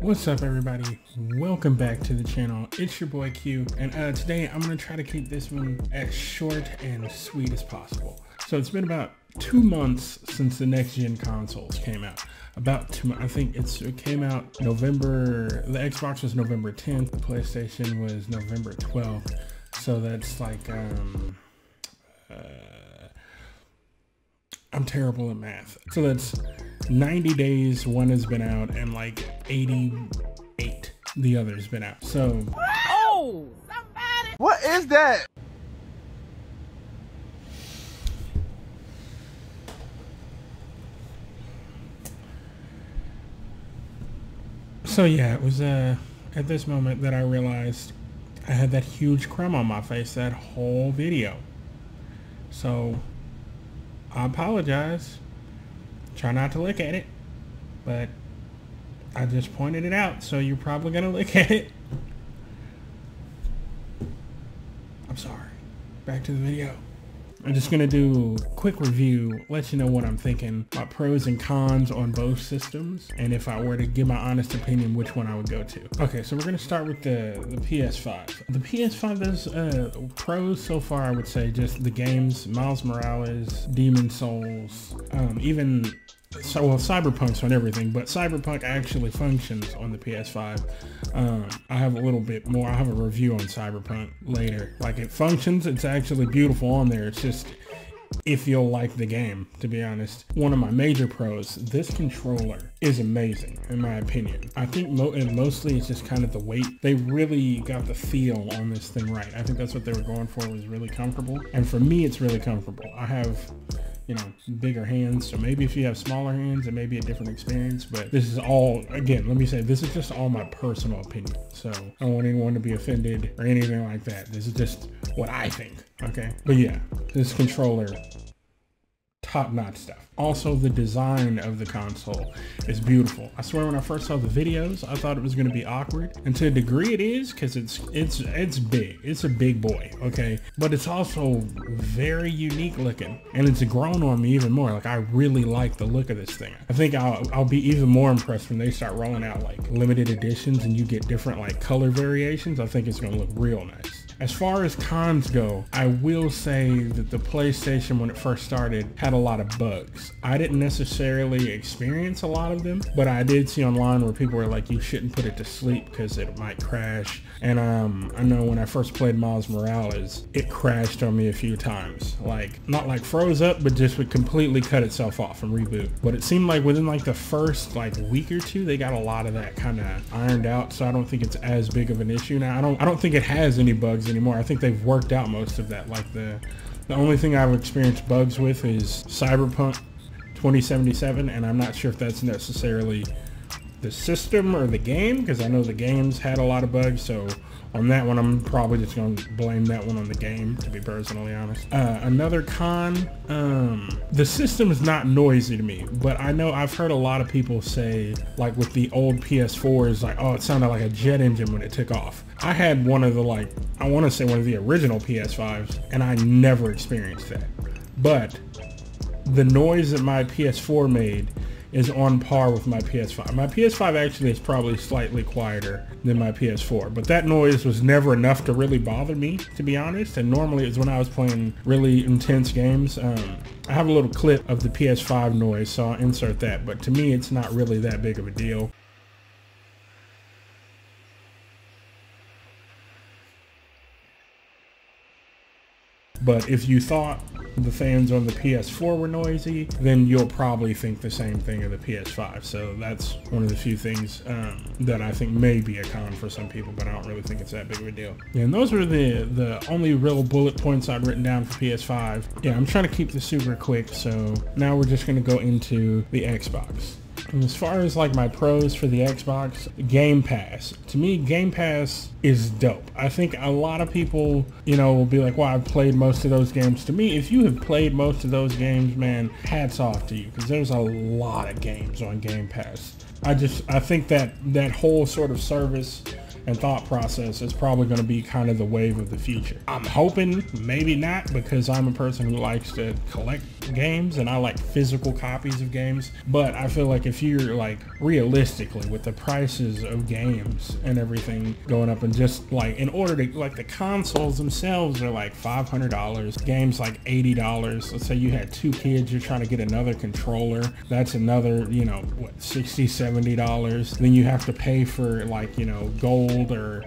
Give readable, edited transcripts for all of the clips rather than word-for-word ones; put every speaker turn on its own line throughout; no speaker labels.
What's up everybody, welcome back to the channel. It's your boy Q, and today I'm going to try to keep this one as short and sweet as possible. So it's been about 2 months since the next gen consoles came out. About 2 months, I think it came out November, the Xbox was November 10th, the PlayStation was November 12th. So that's like, I'm terrible at math. So that's 90 days one has been out and like 88 the other's been out. So
oh, somebody, what is that?
So yeah, it was at this moment that I realized I had that huge crumb on my face that whole video. So I apologize. Try not to look at it, but I just pointed it out, so you're probably gonna look at it. I'm sorry. Back to the video. I'm just gonna do a quick review, let you know what I'm thinking about pros and cons on both systems, and if I were to give my honest opinion, which one I would go to. Okay, so we're gonna start with the PS5. The PS5 does pros so far, I would say just the games, Miles Morales, Demon Souls, even so, well, Cyberpunk's on everything, but Cyberpunk actually functions on the PS5. I have a little bit more. I have a review on Cyberpunk later. Like, it functions. It's actually beautiful on there. It's just if you'll like the game, to be honest. One of my major pros, this controller is amazing, in my opinion. I think mostly it's just kind of the weight. They really got the feel on this thing right. I think that's what they were going for, was really comfortable. And for me, it's really comfortable. I have, you know, bigger hands, so maybe if you have smaller hands it may be a different experience, but this is all, again, let me say, this is just all my personal opinion, so I don't want anyone to be offended or anything like that. This is just what I think, okay? But yeah, this controller, top-notch stuff. Also, the design of the console is beautiful. I swear when I first saw the videos, I thought it was going to be awkward, and to a degree it is, because it's big. It's a big boy, okay? But it's also very unique looking, and it's grown on me even more. Like, I really like the look of this thing. I think I'll be even more impressed when they start rolling out like limited editions and you get different like color variations. I think it's going to look real nice. As far as cons go, I will say that the PlayStation, when it first started, had a lot of bugs. I didn't necessarily experience a lot of them, but I did see online where people were like, you shouldn't put it to sleep because it might crash. And I know when I first played Miles Morales, it crashed on me a few times. Like, not like froze up, but just would completely cut itself off and reboot. But it seemed like within like the first like week or two, they got a lot of that kind of ironed out. So I don't think it's as big of an issue now. I don't think it has any bugs anymore. I think they've worked out most of that. Like the only thing I've experienced bugs with is Cyberpunk 2077, and I'm not sure if that's necessarily the system or the game, because I know the games had a lot of bugs. So on that one, I'm probably just going to blame that one on the game, to be personally honest. Another con, the system is not noisy to me, but I know I've heard a lot of people say, like with the old PS4s, like, oh, it sounded like a jet engine when it took off. I had one of the, like, I want to say one of the original PS5s, and I never experienced that. But the noise that my PS4 made is on par with my PS5. My PS5 actually is probably slightly quieter than my PS4, but that noise was never enough to really bother me, to be honest. And normally it's when I was playing really intense games. I have a little clip of the PS5 noise, so I'll insert that, but to me it's not really that big of a deal. But if you thought the fans on the PS4 were noisy, then you'll probably think the same thing of the PS5. So that's one of the few things that I think may be a con for some people, but I don't really think it's that big of a deal. Yeah, and those were the only real bullet points I'd written down for PS5. Yeah, I'm trying to keep this super quick, so now we're just going to go into the Xbox. And as far as like my pros for the Xbox, Game Pass. To me, Game Pass is dope. I think a lot of people, you know, will be like, well, I've played most of those games. To me, if you have played most of those games, man, hats off to you, because there's a lot of games on Game Pass. I think that whole sort of service and thought process is probably going to be kind of the wave of the future. I'm hoping maybe not, because I'm a person who likes to collect games and I like physical copies of games. But I feel like if you're like realistically with the prices of games and everything going up, and just like in order to like the consoles themselves are like $500, games like $80. Let's say you had 2 kids, you're trying to get another controller, that's another, you know, what, $60-$70. Then you have to pay for like, you know, gold or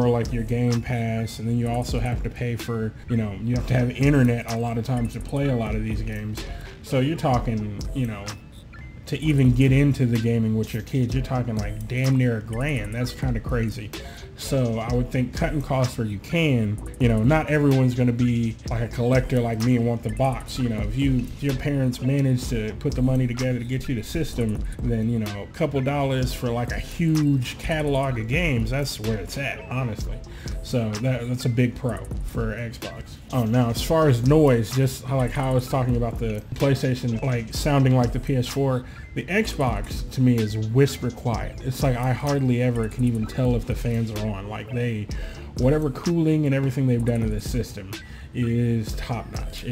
like your Game Pass, and then you also have to pay for, you know, you have to have internet a lot of times to play a lot of these games. So you're talking, you know, to even get into the gaming with your kids, you're talking like damn near $1,000. That's kind of crazy. So I would think cutting costs where you can. You know, not everyone's going to be like a collector like me and want the box. You know, if your parents manage to put the money together to get you the system, then, you know, a couple dollars for like a huge catalog of games, that's where it's at, honestly. So that's a big pro for Xbox. Oh, now as far as noise, just like how I was talking about the PlayStation like sounding like the PS4, the Xbox to me is whisper quiet. It's like I hardly ever can even tell if the fans are on. Like whatever cooling and everything they've done to this system is top notch.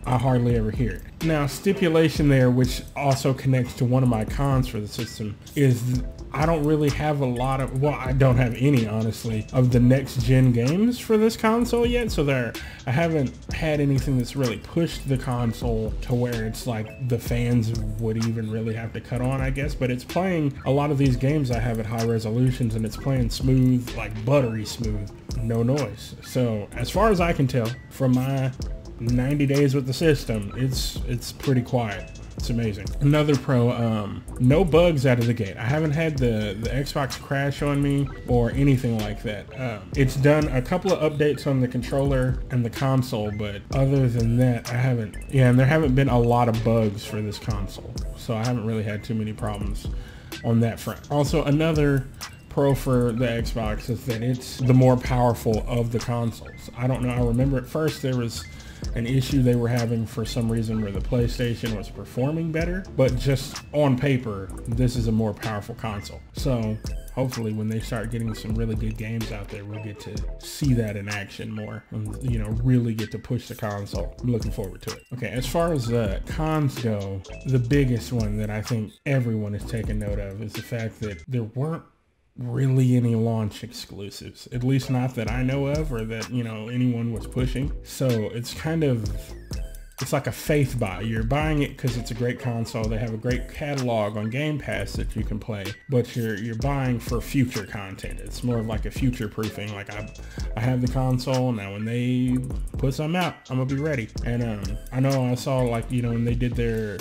I hardly ever hear it. Now, stipulation there, which also connects to one of my cons for the system, is I don't really have a lot of, well, I don't have any, honestly, of the next gen games for this console yet. So I haven't had anything that's really pushed the console to where it's like the fans would even really have to cut on, I guess. But it's playing a lot of these games I have at high resolutions, and it's playing smooth, like buttery smooth, no noise. So as far as I can tell from my 90 days with the system, it's pretty quiet. It's amazing. Another pro, no bugs out of the gate. I haven't had the Xbox crash on me or anything like that. It's done a couple of updates on the controller and the console, but other than that, and there haven't been a lot of bugs for this console. So I haven't really had too many problems on that front. Also, another pro for the Xbox is that it's the more powerful of the consoles. I don't know, I remember at first there was an issue they were having for some reason where the PlayStation was performing better, but just on paper, this is a more powerful console. So hopefully when they start getting some really good games out there, we'll get to see that in action more and, you know, really get to push the console. I'm looking forward to it. Okay, as far as cons go, the biggest one that I think everyone is taking note of is the fact that there weren't really any launch exclusives, at least not that I know of or that, you know, anyone was pushing. So it's like a faith buy. You're buying it because it's a great console. They have a great catalog on Game Pass that you can play, but you're buying for future content. It's more of like a future proofing. Like I have the console now. When they put something out, I'm gonna be ready. And I know I saw, like, you know, when they did their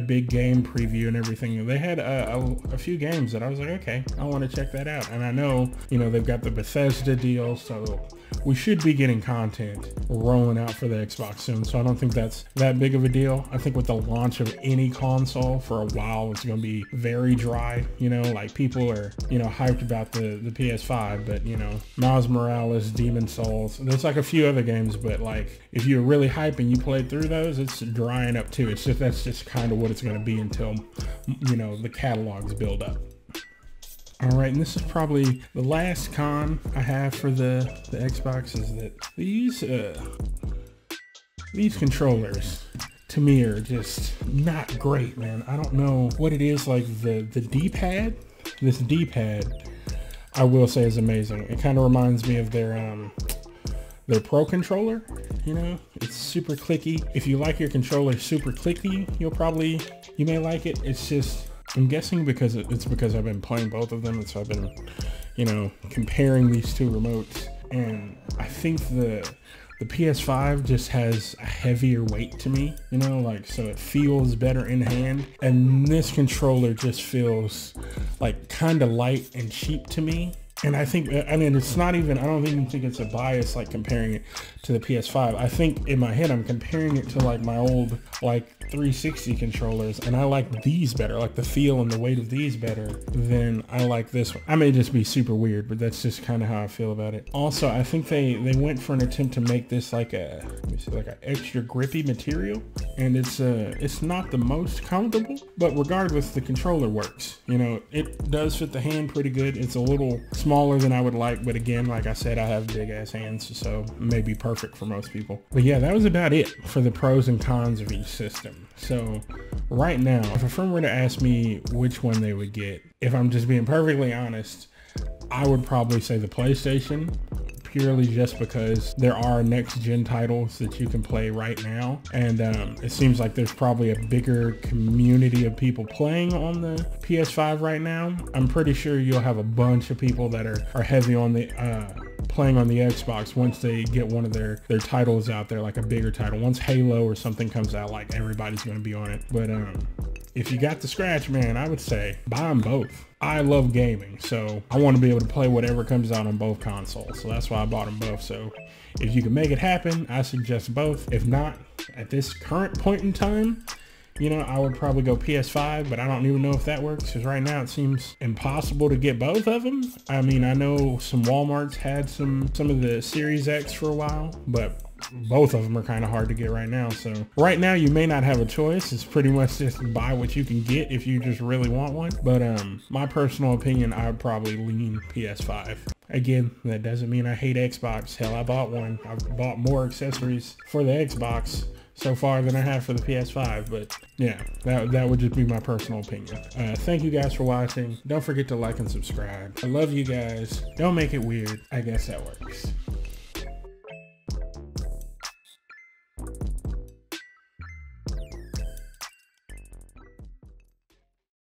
big game preview and everything, they had a few games that I was like, okay, I want to check that out. And I know, you know, they've got the Bethesda deal, so we should be getting content rolling out for the Xbox soon. So I don't think that's that big of a deal. I think with the launch of any console for a while, it's going to be very dry. You know, like people are, you know, hyped about the PS5, but, you know, Miles Morales, Demon Souls, there's like a few other games, but like if you're really hyped and you played through those, it's drying up too. It's just, that's just kind of what it's going to be until, you know, the catalogs build up. All right, and this is probably the last con I have for the Xbox, is that these controllers to me are just not great, man. I don't know what it is. Like the D-pad, this D-pad, I will say is amazing. It kind of reminds me of their Pro controller. You know, it's super clicky. If you like your controller super clicky, you may like it. It's just, I'm guessing because I've been playing both of them, and so I've been, you know, comparing these two remotes, and I think the PS5 just has a heavier weight to me, you know, like, so it feels better in hand, and this controller just feels like kind of light and cheap to me. And I think, I mean, it's not even, I don't even think it's a bias, like comparing it to the PS5. I think in my head, I'm comparing it to like my old, like 360 controllers and I like these better, like the feel and the weight of these better than I like this one. I may just be super weird, but that's just kind of how I feel about it. Also, I think they went for an attempt to make this like a, let me see, like an extra grippy material, and it's not the most comfortable, but regardless, the controller works. You know, it does fit the hand pretty good. It's a little smaller than I would like, but again, like I said, I have big ass hands, so it may be perfect for most people. But yeah, that was about it for the pros and cons of each system. So right now, if a friend were to ask me which one they would get, if I'm just being perfectly honest, I would probably say the PlayStation, purely just because there are next gen titles that you can play right now, and it seems like there's probably a bigger community of people playing on the PS5 right now. I'm pretty sure you'll have a bunch of people that are heavy on the playing on the Xbox once they get one of their titles out there, like a bigger title. Once Halo or something comes out, like everybody's gonna be on it. But if you got the scratch, man, I would say buy them both. I love gaming, so I want to be able to play whatever comes out on both consoles. So that's why I bought them both. So if you can make it happen, I suggest both. If not, at this current point in time, you know, I would probably go PS5, but I don't even know if that works because right now it seems impossible to get both of them. I mean, I know some Walmarts had some of the Series X for a while, but both of them are kind of hard to get right now. So right now you may not have a choice. It's pretty much just buy what you can get if you just really want one. But my personal opinion, I would probably lean PS5. Again, that doesn't mean I hate Xbox. Hell, I bought one. I've bought more accessories for the Xbox so far than I have for the PS5, but yeah, that would just be my personal opinion. Thank you guys for watching. Don't forget to like and subscribe. I love you guys. Don't make it weird. I guess that works.